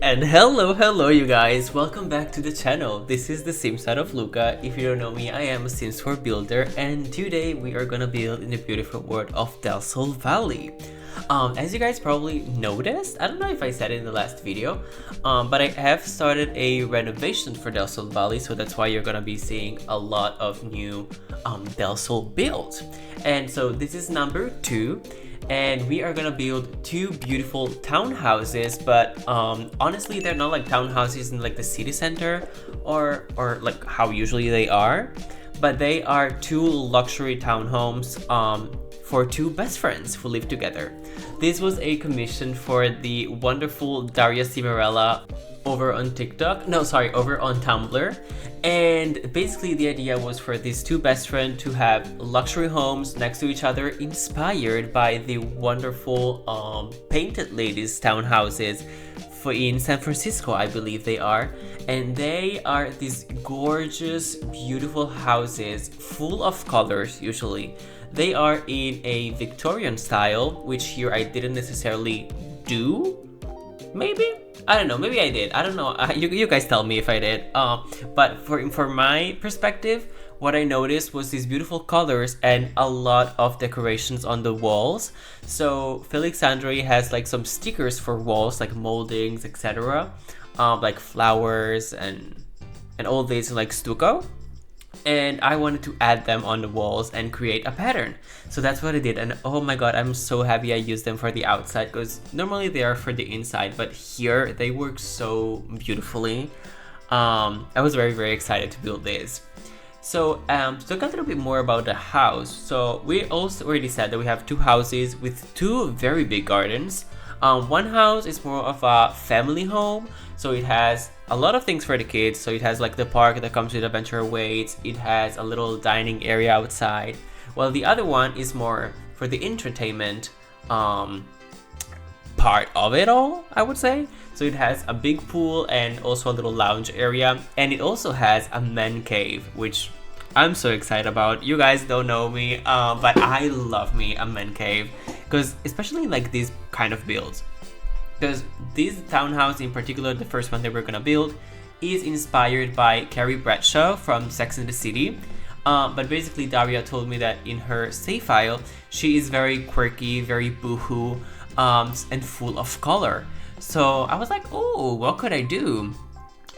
And hello you guys, welcome back to the channel. This is the Sim side of Luca. If you don't know me, I am a Sims 4 builder, and today we are gonna build in the beautiful world of Del Sol Valley. As you guys probably noticed, I don't know if I said it in the last video, but I have started a renovation for Del Sol Valley, so that's why you're gonna be seeing a lot of new Del Sol builds. And so this is number 2. And we are gonna build 2 beautiful townhouses, but honestly they're not like townhouses in like the city center or like how usually they are, but they are 2 luxury townhomes for 2 best friends who live together. This was a commission for the wonderful Daria Cimarella over on Tumblr. And basically the idea was for these 2 best friends to have luxury homes next to each other, inspired by the wonderful Painted Ladies townhouses in San Francisco, I believe they are. And they are these gorgeous, beautiful houses full of colors usually. They are in a Victorian style, which here I didn't necessarily do. Maybe? I don't know, maybe I did. I don't know. You guys tell me if I did. But for my perspective, what I noticed was these beautiful colors and a lot of decorations on the walls. So Felix Andre has like some stickers for walls, like moldings, etc. Like flowers and all these like stucco. And I wanted to add them on the walls and create a pattern. So that's what I did, and oh my god, I'm so happy I used them for the outside, because normally they are for the inside, but here they work so beautifully. I was very excited to build this. So to talk a little bit more about the house, so we also already said that we have 2 houses with 2 very big gardens. One house is more of a family home, so it has a lot of things for the kids. So it has like the park that comes with adventure weights, it has a little dining area outside, while the other one is more for the entertainment part of it all, I would say. So it has a big pool and also a little lounge area, and it also has a man cave, which I'm so excited about. You guys don't know me, but I love me a man cave, because especially like these kind of builds, because this townhouse in particular, the first one that we're gonna build, is inspired by Carrie Bradshaw from Sex and the City. But basically Daria told me that in her save file, she is very quirky, very boohoo, and full of color. So I was like, oh, what could I do?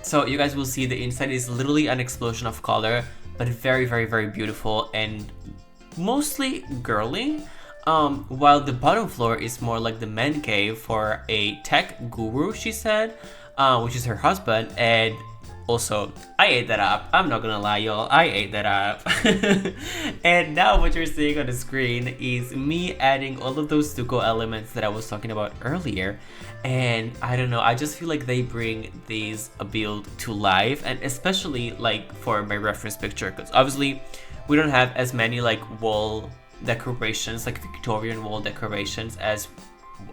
So you guys will see the inside is literally an explosion of color, but very beautiful and mostly girly. While the bottom floor is more like the man cave for a tech guru, she said, which is her husband. And also, I ate that up. I'm not gonna lie, y'all. I ate that up. And now what you're seeing on the screen is me adding all of those stucco elements that I was talking about earlier. And I don't know, I just feel like they bring these build to life, and especially like for my reference picture, because obviously we don't have as many like wall decorations, like Victorian wall decorations, as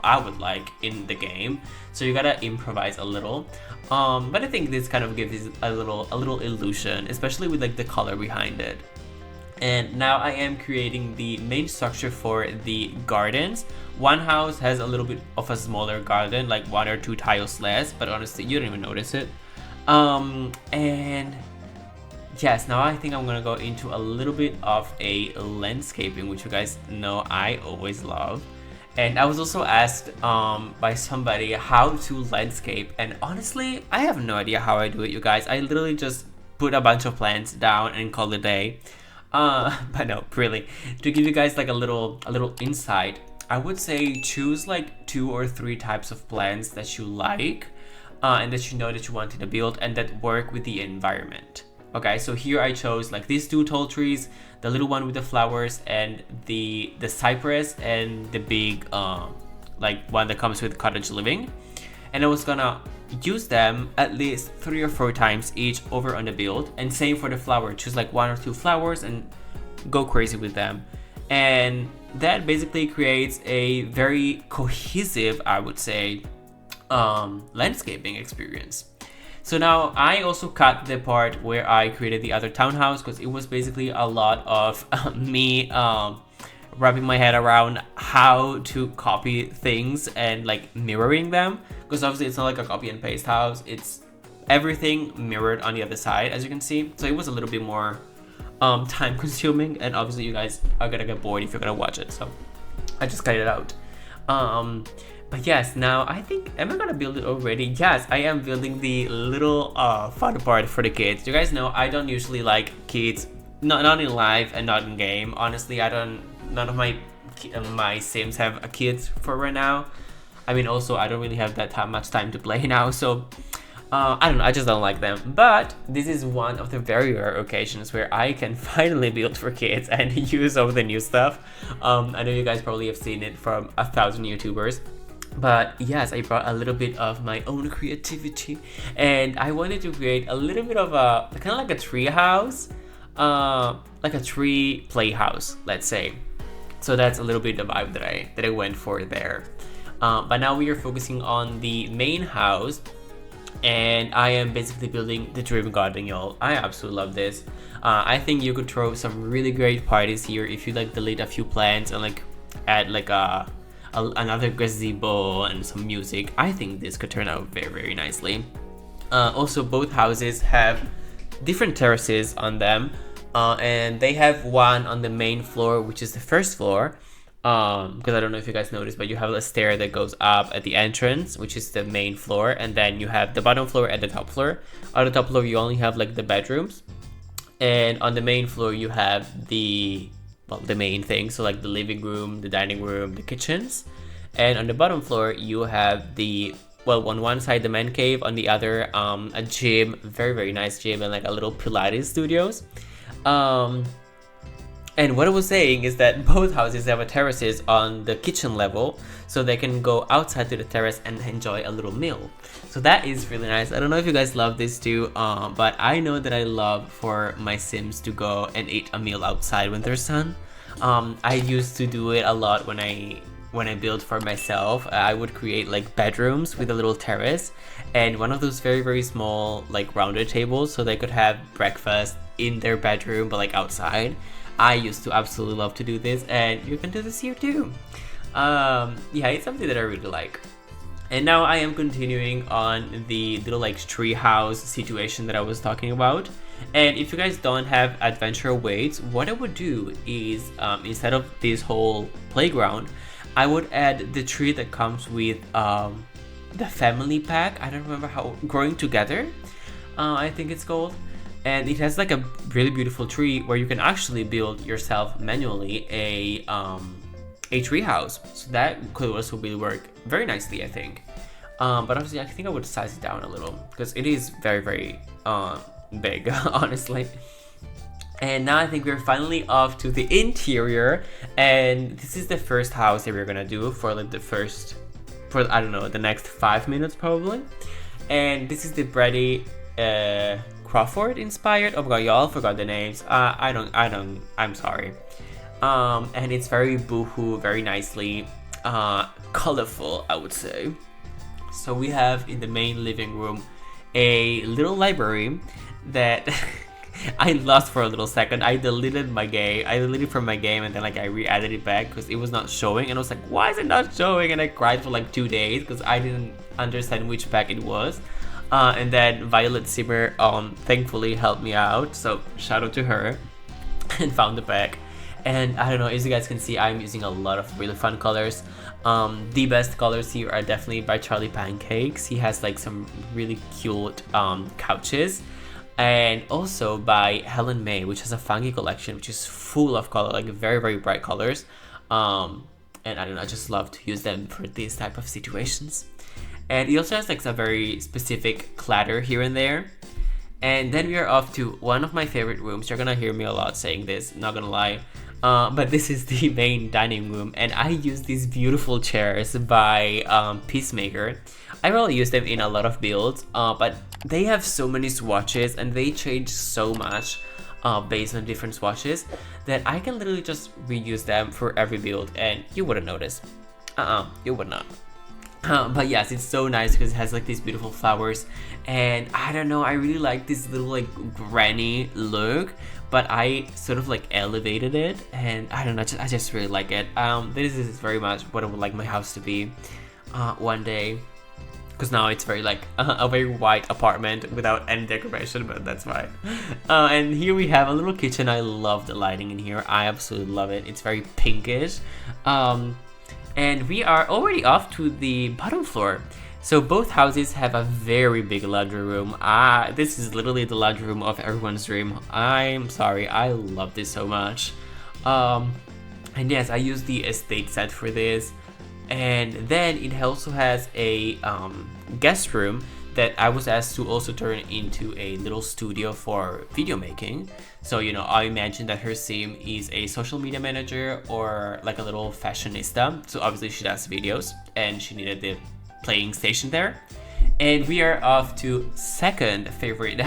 I would like in the game, so you gotta improvise a little. But I think this kind of gives a little illusion, especially with like the color behind it. And now I am creating the main structure for the gardens. One house has a little bit of a smaller garden, like 1 or 2 tiles less, but honestly you don't even notice it. And yes, now I think I'm gonna go into a little bit of a landscaping, which you guys know I always love. And I was also asked by somebody how to landscape, and honestly I have no idea how I do it, you guys. I literally just put a bunch of plants down and call it a day. But no, really, to give you guys like a little insight, I would say choose like 2 or 3 types of plants that you like, and that you know that you want in a build and that work with the environment. Okay, so here I chose like these 2 tall trees, the little one with the flowers, and the cypress, and the big like one that comes with cottage living. And I was gonna use them at least 3 or 4 times each over on the build, and same for the flower, choose like 1 or 2 flowers and go crazy with them. And that basically creates a very cohesive, I would say, landscaping experience. So now I also cut the part where I created the other townhouse, because it was basically a lot of me wrapping my head around how to copy things and like mirroring them, because obviously it's not like a copy and paste house. It's everything mirrored on the other side, as you can see. So it was a little bit more time consuming, and obviously you guys are gonna get bored if you're gonna watch it, so I just cut it out. But yes, now I think, am I gonna build it already? Yes, I am building the little fun part for the kids. You guys know I don't usually like kids, not in live and not in game. Honestly, none of my Sims have kids for right now. I mean, also I don't really have that much time to play now, so I don't know, I just don't like them. But this is one of the very rare occasions where I can finally build for kids and use all the new stuff. I know you guys probably have seen it from 1,000 YouTubers. But yes, I brought a little bit of my own creativity, and I wanted to create a little bit of a kind of like a tree house, like a tree playhouse, let's say. So that's a little bit the vibe that I went for there. But now we are focusing on the main house, and I am basically building the dream garden, y'all. I absolutely love this. I think you could throw some really great parties here if you like delete a few plants and like add like another gazebo and some music. I think this could turn out very, very nicely. Also, both houses have different terraces on them, and they have one on the main floor, which is the first floor, because I don't know if you guys noticed, but you have a stair that goes up at the entrance, which is the main floor, and then you have the bottom floor and the top floor. On the top floor you only have like the bedrooms, and on the main floor you have the main thing, so like the living room, the dining room, the kitchens. And on the bottom floor you have on one side the man cave, on the other a gym, very, very nice gym, and like a little Pilates studios. And what I was saying is that both houses have terraces on the kitchen level, so they can go outside to the terrace and enjoy a little meal. So that is really nice. I don't know if you guys love this too, but I know that I love for my Sims to go and eat a meal outside when there's sun. I used to do it a lot when I built for myself. I would create like bedrooms with a little terrace and one of those very, very small like rounded tables, so they could have breakfast in their bedroom but like outside. I used to absolutely love to do this, and you can do this here too. Yeah, it's something that I really like. And now I am continuing on the little like tree house situation that I was talking about. And if you guys don't have adventure weights, what I would do is instead of this whole playground, I would add the tree that comes with the family pack. I don't remember how, growing together, I think it's called. And it has like a really beautiful tree where you can actually build yourself manually a tree house. So that could also really work very nicely, I think. But obviously I think I would size it down a little because it is very, very big, honestly. And now I think we're finally off to the interior, and this is the first house that we're gonna do for like I don't know, the next 5 minutes probably. And this is the Brady Crawford inspired. Oh my god, y'all forgot the names. I'm sorry. And it's very boohoo, very nicely colorful, I would say. So we have in the main living room a little library that I lost for a little second. I deleted from my game, and then like I re-added it back because it was not showing, and I was like, why is it not showing? And I cried for like 2 days because I didn't understand which pack it was. And then Violet Simmer thankfully helped me out, so shout out to her, and found the pack. And I don't know, as you guys can see, I'm using a lot of really fun colors. The best colors here are definitely by Charlie Pancakes. He has like some really cute couches. And also by Helen May, which has a funky collection, which is full of color, like very, very bright colors. And I don't know, I just love to use them for these type of situations. And it also has like some very specific clatter here and there. And then we are off to one of my favorite rooms. You're gonna hear me a lot saying this, not gonna lie. But this is the main dining room, and I use these beautiful chairs by Peacemaker. I really use them in a lot of builds, but they have so many swatches and they change so much based on different swatches that I can literally just reuse them for every build, and you wouldn't notice. You would not. But yes, it's so nice because it has like these beautiful flowers, and I don't know, I really like this little like granny look, but I sort of like elevated it, and I don't know, I just really like it. This is very much what I would like my house to be one day. because now it's very like a very white apartment without any decoration, but that's fine. And here we have a little kitchen. I love the lighting in here. I absolutely love it. It's very pinkish. And we are already off to the bottom floor. So both houses have a very big laundry room. This is literally the laundry room of everyone's dream. I'm sorry, I love this so much. And yes, I used the estate set for this. And then it also has a guest room that I was asked to also turn into a little studio for video making. So, you know, I imagine that her sim is a social media manager or like a little fashionista. So obviously she does videos and she needed the playing station there. And we are off to second favorite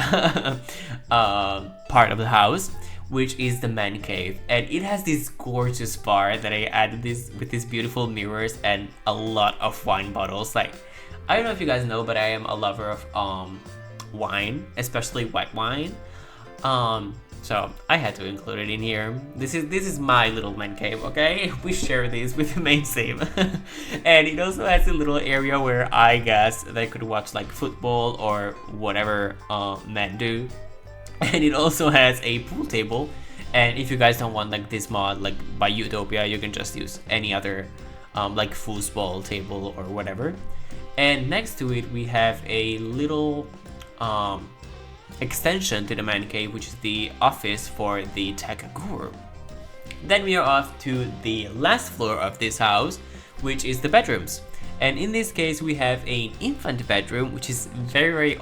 part of the house, which is the man cave. And it has this gorgeous bar that I added this with these beautiful mirrors and a lot of wine bottles. Like, I don't know if you guys know, but I am a lover of wine, especially white wine. So I had to include it in here. This is my little man cave, okay? We share this with the main sim. And it also has a little area where I guess they could watch like football or whatever men do. And it also has a pool table. And if you guys don't want like this mod like by Utopia, you can just use any other like foosball table or whatever. And next to it we have a little extension to the man cave, which is the office for the tech guru. Then we are off to the last floor of this house, which is the bedrooms. And in this case we have an infant bedroom, which is very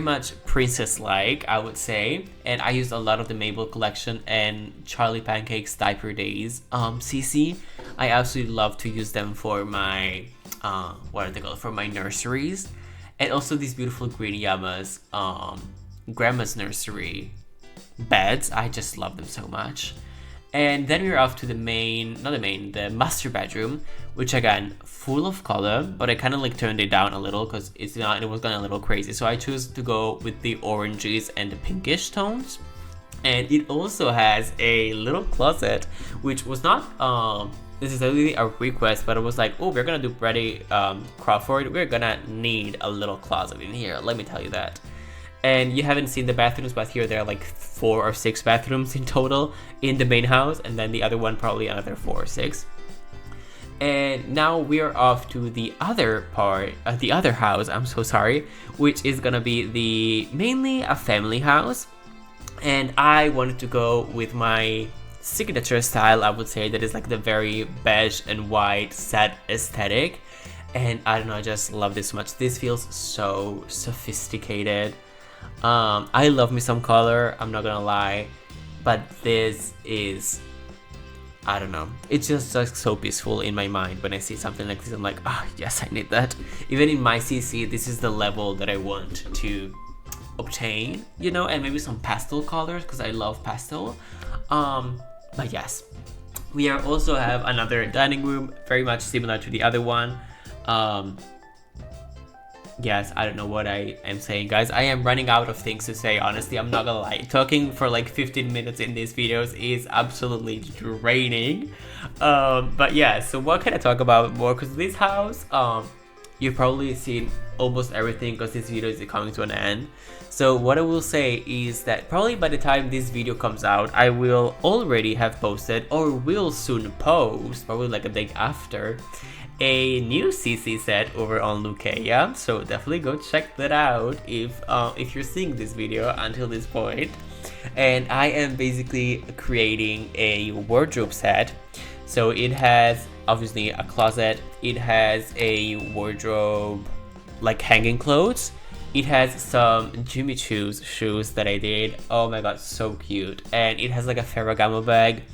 much princess-like, I would say. And I used a lot of the Mabel collection and Charlie Pancake's Diaper Days CC. I absolutely love to use them for my what are they called, for my nurseries. And also these beautiful Green Yama's grandma's nursery beds. I just love them so much. And then we're off to the the master bedroom, which again, full of color, but I kind of like turned it down a little because it was going a little crazy. So I chose to go with the oranges and the pinkish tones. And it also has a little closet, which was not necessarily a request, but it was like, oh, we're gonna do Brady Crawford, we're gonna need a little closet in here, let me tell you that. And you haven't seen the bathrooms, but here there are like 4 or 6 bathrooms in total in the main house, and then the other one probably another 4 or 6. And now we are off to the other part, the other house, I'm so sorry, which is gonna be mainly a family house. And I wanted to go with my signature style, I would say, that is like the very beige and white sad aesthetic. And I don't know, I just love this so much. This feels so sophisticated. I love me some color, I'm not gonna lie, but this is, I don't know, it's just like so peaceful in my mind. When I see something like this, I'm like, ah, yes, I need that. Even in my CC, this is the level that I want to obtain, you know. And maybe some pastel colors because I love pastel. But yes, we also have another dining room, very much similar to the other one. Yes, I don't know what I am saying, guys. I am running out of things to say, honestly. I'm not gonna lie. Talking for like 15 minutes in these videos is absolutely draining. But yeah, so what can I talk about more? Because this house, you've probably seen almost everything because this video is coming to an end. So what I will say is that probably by the time this video comes out, I will already have posted, or will soon post, probably like a day after, a new CC set over on Unykach. So definitely go check that out if you're seeing this video until this point. And I am basically creating a wardrobe set. So it has obviously a closet, it has a wardrobe like hanging clothes, it has some Jimmy Choo's shoes that I did, oh my god, so cute, and it has like a Ferragamo bag,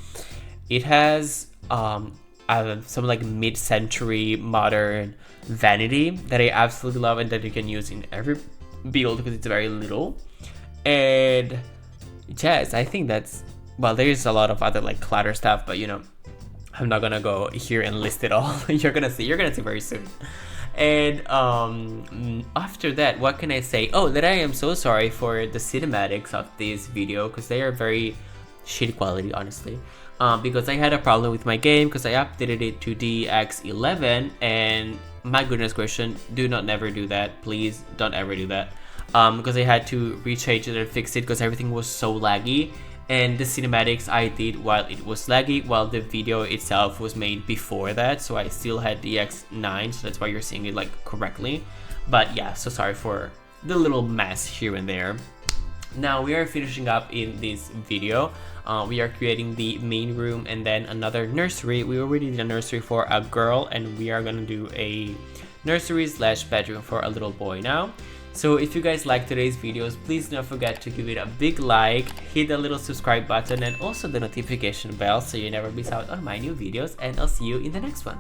it has some like mid-century modern vanity that I absolutely love and that you can use in every build because it's very little. And yes, I think that's, well, there's a lot of other like clutter stuff, but you know, I'm not gonna go here and list it all. You're gonna see very soon. And after that, what can I say? Oh, that I am so sorry for the cinematics of this video because they are very shitty quality, honestly. Because I had a problem with my game because I updated it to DX11 and my goodness Christian, do not never do that. Please don't ever do that. Because I had to rechange it and fix it because everything was so laggy. And the cinematics I did while it was laggy, while the video itself was made before that. So I still had the EX9, so that's why you're seeing it like correctly. But yeah, so sorry for the little mess here and there. Now we are finishing up in this video. We are creating the main room and then another nursery. We already did a nursery for a girl, and we are gonna do a nursery / bedroom for a little boy now. So if you guys like today's videos, please don't forget to give it a big like, hit the little subscribe button and also the notification bell so you never miss out on my new videos, and I'll see you in the next one.